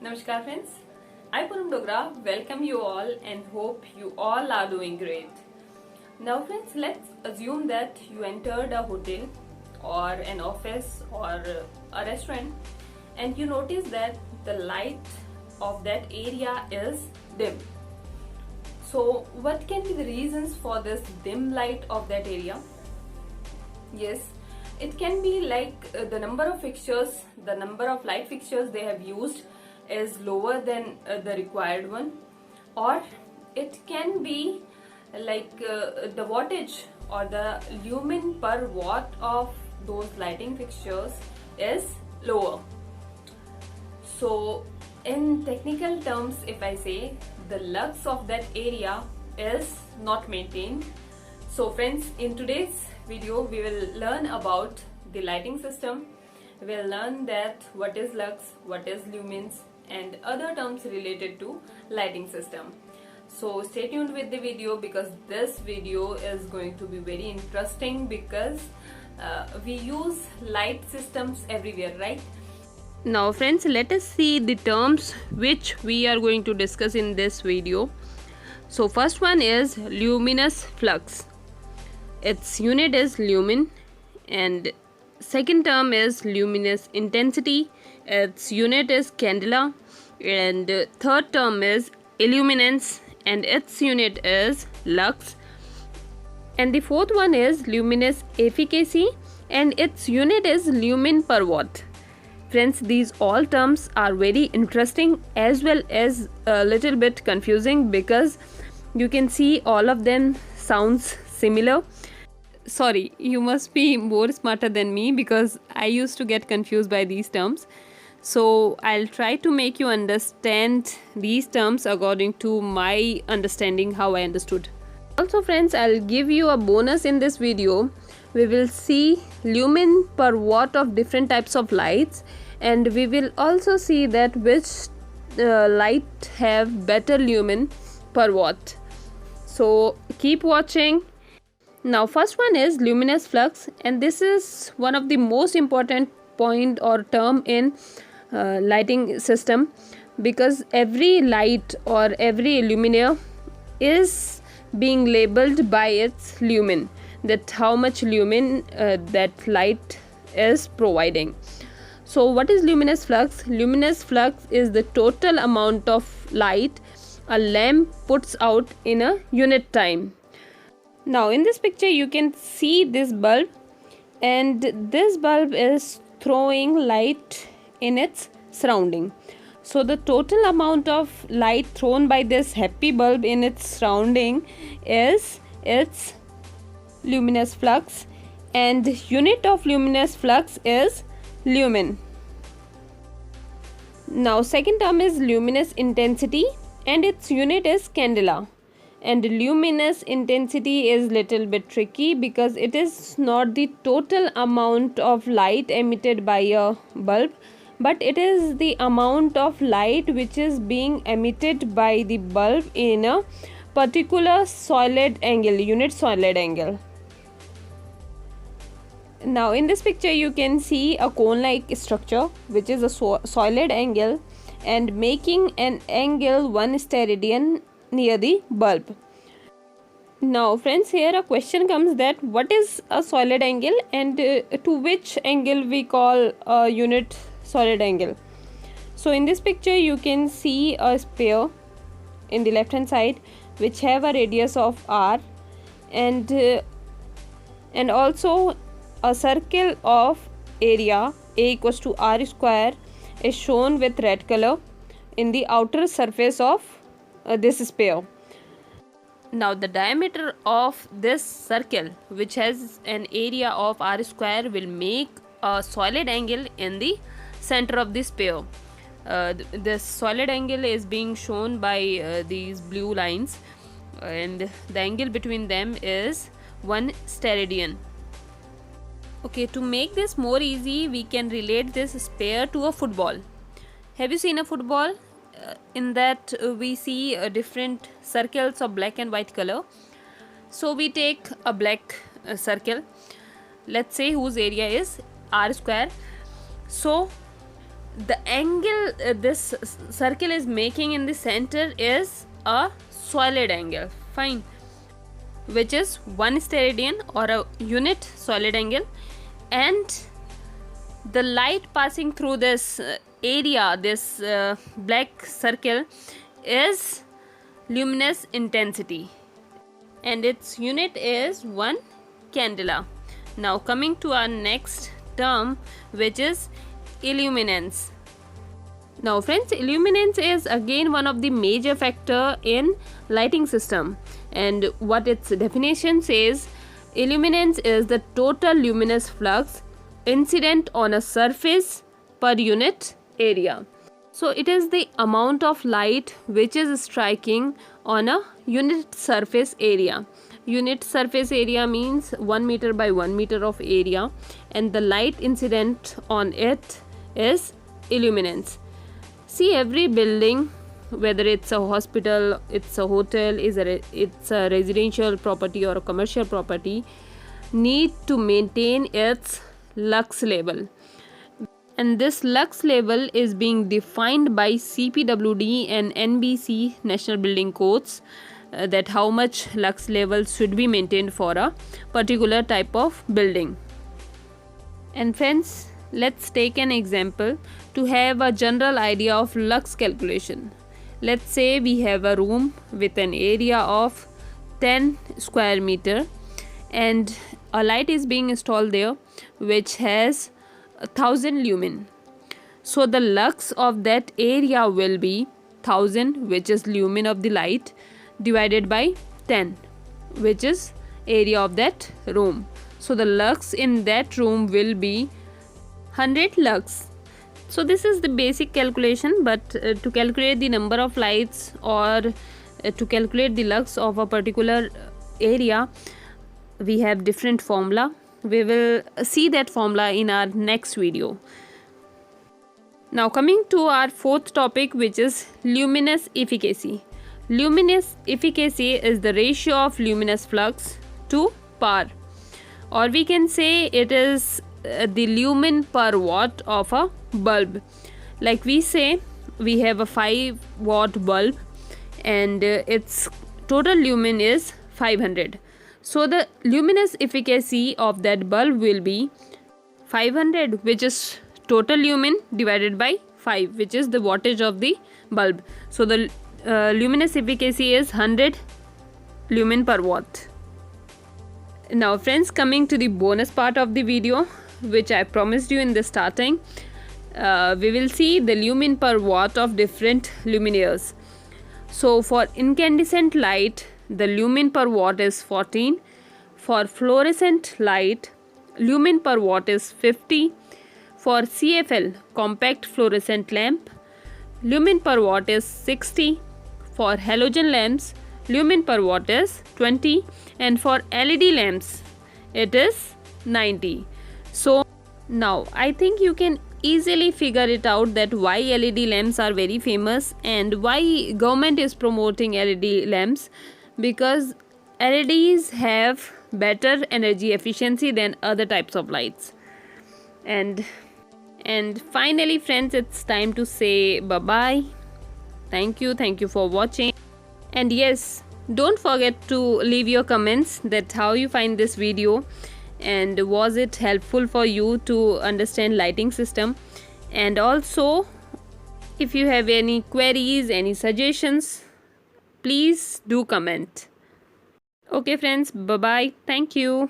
Namaskar friends, I Poonam Dogra welcome you all and hope you all are doing great. Now friends, let's assume that you entered a hotel or an office or a restaurant and you notice that the light of that area is dim. So what can be the reasons for this dim light of that area? Yes, it can be like the number of fixtures, the number of light fixtures they have used is lower than the required one, or it can be like the wattage or the lumen per watt of those lighting fixtures is lower. So in technical terms, if I say, the lux of that area is not maintained. So friends, in today's video we will learn about the lighting system. We'll learn that what is lux, what is lumens and other terms related to lighting system. So stay tuned with the video because this video is going to be very interesting because we use light systems everywhere, right? Now friends, let us see the terms which we are going to discuss in this video. So first one is luminous flux. Its unit is lumen, and second term is luminous intensity. Its unit is candela, and third term is illuminance and its unit is lux, and the fourth one is luminous efficacy and its unit is lumen per watt. Friends, these all terms are very interesting as well as a little bit confusing because you can see all of them sounds similar. Sorry, you must be more smarter than me because I used to get confused by these terms. So I'll try to make you understand these terms according to my understanding, how I understood. Also friends, I'll give you a bonus in this video. We will see lumen per watt of different types of lights, and we will also see that which light have better lumen per watt. So keep watching. Now first one is luminous flux, and this is one of the most important point or term in lighting system because every light or every luminaire is being labeled by its lumen, that how much lumen that light is providing. So what is luminous flux? Luminous flux is the total amount of light a lamp puts out in a unit time. Now in this picture you can see this bulb, and this bulb is throwing light in its surrounding. So the total amount of light thrown by this happy bulb in its surrounding is its luminous flux, and unit of luminous flux is lumen. Now second term is luminous intensity and its unit is candela. And luminous intensity is little bit tricky because it is not the total amount of light emitted by a bulb, but it is the amount of light which is being emitted by the bulb in a particular solid angle, unit solid angle. Now in this picture you can see a cone like structure which is a solid angle and making an angle 1 steradian near the bulb. Now friends, here a question comes that what is a solid angle and to which angle we call a unit solid angle. So in this picture you can see a sphere in the left hand side which have a radius of r, and also a circle of area a equals to r square is shown with red color in the outer surface of this sphere. Now the diameter of this circle which has an area of r square will make a solid angle in the center of the sphere. This solid angle is being shown by these blue lines, and the angle between them is 1 steradian. Okay, to make this more easy, we can relate this sphere to a football. Have you seen a football? In that we see different circles of black and white color. So we take a black circle, let's say whose area is r square. So the angle this circle is making in the center is a solid angle, fine, which is 1 steradian or a unit solid angle, and the light passing through this area, this black circle, is luminous intensity, and its unit is 1 candela. Now coming to our next term, which is illuminance. Now friends, illuminance is again one of the major factor in lighting system, and what its definition says, illuminance is the total luminous flux incident on a surface per unit area. So it is the amount of light which is striking on a unit surface area. Unit surface area means 1 meter by 1 meter of area, and the light incident on it is illuminance. See, every building, whether it's a hospital, it's a hotel, it's a residential property or a commercial property, need to maintain its lux level, and this lux level is being defined by CPWD and NBC National Building Codes, that how much lux level should be maintained for a particular type of building. And friends, let's take an example to have a general idea of lux calculation. Let's say we have a room with an area of 10 square meter, and a light is being installed there which has 1000 lumen. So the lux of that area will be 1000, which is lumen of the light, divided by 10, which is area of that room. So the lux in that room will be 100 lux. So this is the basic calculation, but to calculate the number of lights or to calculate the lux of a particular area, we have different formula. We will see that formula in our next video. Now coming to our fourth topic, which is luminous efficacy. Luminous efficacy is the ratio of luminous flux to power, or we can say it is the lumen per watt of a bulb. Like we say we have a 5 watt bulb and its total lumen is 500. So the luminous efficacy of that bulb will be 500, which is total lumen divided by 5, which is the wattage of the bulb. So the luminous efficacy is 100 lumen per watt. Now friends, coming to the bonus part of the video, which I promised you in the starting, we will see the lumen per watt of different luminaires. So for incandescent light, the lumen per watt is 14. For fluorescent light, lumen per watt is 50. For CFL, compact fluorescent lamp, lumen per watt is 60. For halogen lamps, lumen per watt is 20, and for LED lamps it is 90. So now I think you can easily figure it out that why LED lamps are very famous and why government is promoting LED lamps, because LEDs have better energy efficiency than other types of lights. And finally friends, it's time to say bye bye. Thank you for watching, and yes, don't forget to leave your comments that how you find this video and was it helpful for you to understand lighting system, and also if you have any queries, any suggestions, please do comment. Okay friends, bye bye. Thank you.